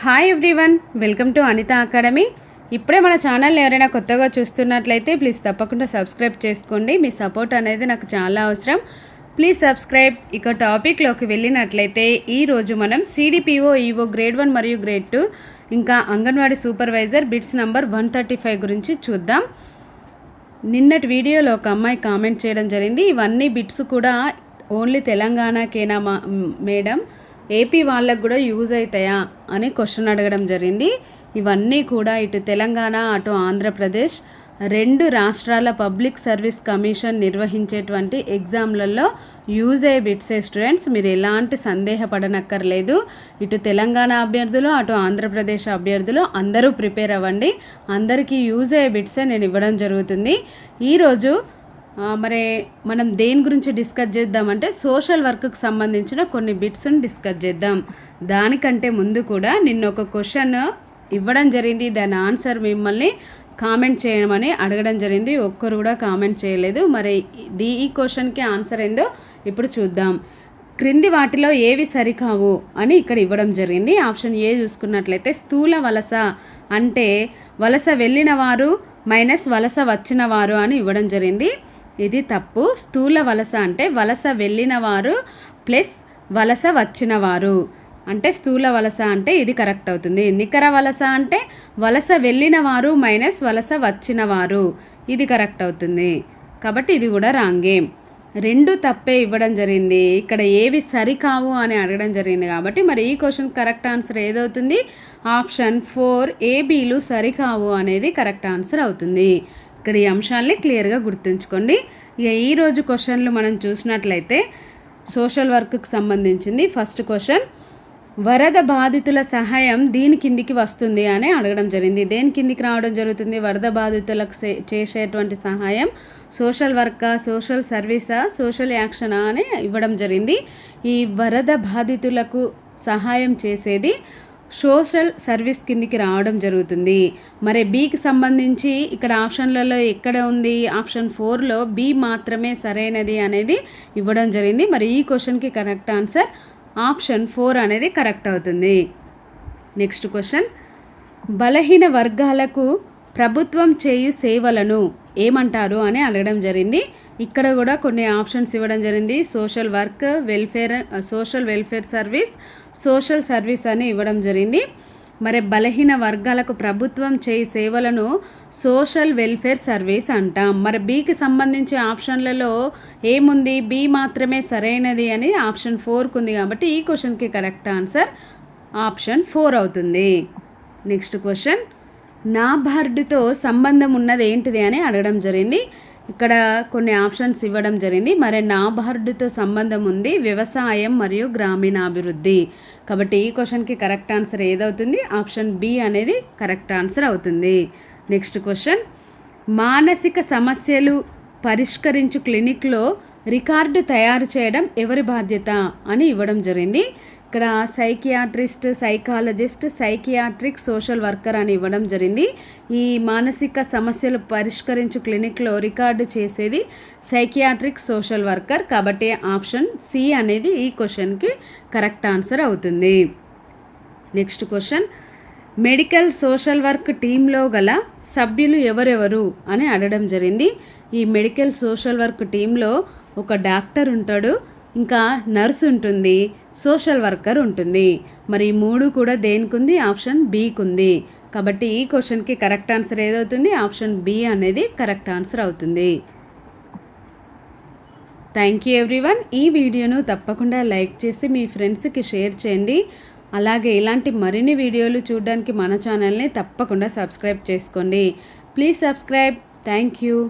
Hi everyone, welcome to Anitha academy. ఇప్పుడే మన ఛానల్ని ఎవరైనా కొత్తగా చూస్తున్నట్లయితే ప్లీజ్ తప్పకుండా సబ్స్క్రైబ్ చేసుకోండి. మీ సపోర్ట్ అనేది నాకు చాలా అవసరం. Please subscribe. ఇక టాపిక్లోకి వెళ్ళినట్లయితే ఈరోజు మనం సిడిపిఓ ఈఓ గ్రేడ్ 1 మరియు గ్రేడ్ 2 ఇంకా అంగన్వాడీ సూపర్వైజర్ బిట్స్ నంబర్ 135 గురించి చూద్దాం. నిన్నటి వీడియోలో ఒక అమ్మాయి కామెంట్ చేయడం జరిగింది. ఇవన్నీ బిట్స్ కూడా ఓన్లీ తెలంగాణకేనా మేడం, ఏపీ వాళ్ళకు కూడా యూజ్ అవుతాయా అని క్వశ్చన్ అడగడం జరిగింది. ఇవన్నీ కూడా ఇటు తెలంగాణ అటు ఆంధ్రప్రదేశ్ రెండు రాష్ట్రాల పబ్లిక్ సర్వీస్ కమిషన్ నిర్వహించేటువంటి ఎగ్జామ్లలో యూజ్ అయ్యే బిట్సే స్టూడెంట్స్. మీరు ఎలాంటి సందేహపడనక్కర్లేదు. ఇటు తెలంగాణ అభ్యర్థులు అటు ఆంధ్రప్రదేశ్ అభ్యర్థులు అందరూ ప్రిపేర్ అవ్వండి. అందరికీ యూజ్ అయ్యే బిట్సే నేను ఇవ్వడం జరుగుతుంది. ఈరోజు మరి మనం దేని గురించి డిస్కస్ చేద్దామంటే సోషల్ వర్క్కి సంబంధించిన కొన్ని బిట్స్ని డిస్కస్ చేద్దాం. దానికంటే ముందు కూడా నిన్న ఒక క్వశ్చన్ ఇవ్వడం జరిగింది. దాని ఆన్సర్ మిమ్మల్ని కామెంట్ చేయమని అడగడం జరిగింది. ఒక్కరు కూడా కామెంట్ చేయలేదు. మరి ఈ క్వశ్చన్కి ఆన్సర్ ఏందో ఇప్పుడు చూద్దాం. క్రింది వాటిలో ఏవి సరికావు అని ఇక్కడ ఇవ్వడం జరిగింది. ఆప్షన్ ఏ చూసుకున్నట్లయితే స్థూల వలస అంటే వలస వెళ్ళిన వారు మైనస్ వలస వచ్చిన వారు అని ఇవ్వడం జరిగింది. ఇది తప్పు. స్థూల వలస అంటే వలస వెళ్ళిన వారు ప్లస్ వలస వచ్చిన వారు అంటే స్థూల వలస అంటే ఇది కరెక్ట్ అవుతుంది. నికర వలస అంటే వలస వెళ్ళిన వారు మైనస్ వలస వచ్చిన వారు, ఇది కరెక్ట్ అవుతుంది. కాబట్టి ఇది కూడా రాంగే. రెండు తప్పే ఇవ్వడం జరిగింది. ఇక్కడ ఏవి సరికావు అని అడగడం జరిగింది. కాబట్టి మరి ఈ క్వశ్చన్ కరెక్ట్ ఆన్సర్ ఏదవుతుంది? ఆప్షన్ 4 ఏబీలు సరికావు అనేది కరెక్ట్ ఆన్సర్ అవుతుంది. ఇక్కడ ఈ అంశాలని క్లియర్గా గుర్తుంచుకోండి. ఇక ఈరోజు క్వశ్చన్లు మనం చూసినట్లయితే సోషల్ వర్క్కి సంబంధించింది. ఫస్ట్ క్వశ్చన్, వరద బాధితుల సహాయం దీని కిందికి వస్తుంది అని అడగడం జరిగింది. దేని కిందికి రావడం జరుగుతుంది? వరద బాధితులకు చేసేటువంటి సహాయం సోషల్ వర్కా, సోషల్ సర్వీసా, సోషల్ యాక్షనా అని ఇవ్వడం జరిగింది. ఈ వరద బాధితులకు సహాయం చేసేది సోషల్ సర్వీస్ కిందికి రావడం జరుగుతుంది. మరి బీకి సంబంధించి ఇక్కడ ఆప్షన్లలో ఎక్కడ ఉంది? ఆప్షన్ 4లో బి మాత్రమే సరైనది అనేది ఇవ్వడం జరిగింది. మరి ఈ క్వశ్చన్కి కరెక్ట్ ఆన్సర్ ఆప్షన్ 4 అనేది కరెక్ట్ అవుతుంది. నెక్స్ట్ క్వశ్చన్, బలహీన వర్గాలకు ప్రభుత్వం చేయు సేవలను ఏమంటారు అని అడగడం జరిగింది. ఇక్కడ కూడా కొన్ని ఆప్షన్స్ ఇవ్వడం జరిగింది. Social work, welfare, social welfare service, social service అని ఇవ్వడం జరిగింది. మరి బలహీన వర్గాలకు ప్రభుత్వం చేయి సేవలను సోషల్ వెల్ఫేర్ సర్వీస్ అంటాం. మరి బీకి సంబంధించి ఆప్షన్లలో ఏముంది? బి మాత్రమే సరైనది అని ఆప్షన్ 4కు ఉంది. కాబట్టి ఈ క్వశ్చన్కి కరెక్ట్ ఆన్సర్ ఆప్షన్ 4 అవుతుంది. నెక్స్ట్ క్వశ్చన్, నాబార్డుతో సంబంధం ఉన్నది ఏంటిది అని అడగడం జరిగింది. ఇక్కడ కొన్ని ఆప్షన్స్ ఇవ్వడం జరిగింది. మరి నాబార్డుతో సంబంధం ఉంది వ్యవసాయం మరియు గ్రామీణాభివృద్ధి. కాబట్టి ఈ క్వశ్చన్కి కరెక్ట్ ఆన్సర్ ఏదవుతుంది? ఆప్షన్ బి అనేది కరెక్ట్ ఆన్సర్ అవుతుంది. నెక్స్ట్ క్వశ్చన్, మానసిక సమస్యలు పరిష్కరించు క్లినిక్లో రికార్డు తయారు చేయడం ఎవరి బాధ్యత అని ఇవ్వడం జరిగింది. ఇక్కడ psychiatrist, psychologist, psychiatric, social worker అని ఇవ్వడం జరిగింది. ఈ మానసిక సమస్యలు పరిష్కరించు క్లినిక్లో రికార్డు చేసేది సైకియాట్రిక్, సోషల్ వర్కర్. కాబట్టి ఆప్షన్ సి అనేది ఈ క్వశ్చన్కి కరెక్ట్ ఆన్సర్ అవుతుంది. Next question, medical social work టీంలో గల సభ్యులు ఎవరెవరు అని అడగడం జరిగింది. ఈ మెడికల్ సోషల్ వర్క్ టీంలో ఒక డాక్టర్ ఉంటాడు, ఇంకా నర్స్ ఉంటుంది, సోషల్ వర్కర్ ఉంటుంది. మరి ఈ మూడు కూడా దేనికి ఉంది? ఆప్షన్ బికి ఉంది. కాబట్టి ఈ క్వశ్చన్కి కరెక్ట్ ఆన్సర్ ఏదవుతుంది? ఆప్షన్ బి అనేది కరెక్ట్ ఆన్సర్ అవుతుంది. Thank you everyone. ఈ వీడియోను తప్పకుండా లైక్ చేసి మీ ఫ్రెండ్స్కి షేర్ చేయండి. అలాగే ఇలాంటి మరిన్ని వీడియోలు చూడడానికి మన ఛానల్ని తప్పకుండా సబ్స్క్రైబ్ చేసుకోండి. Please subscribe. Thank you.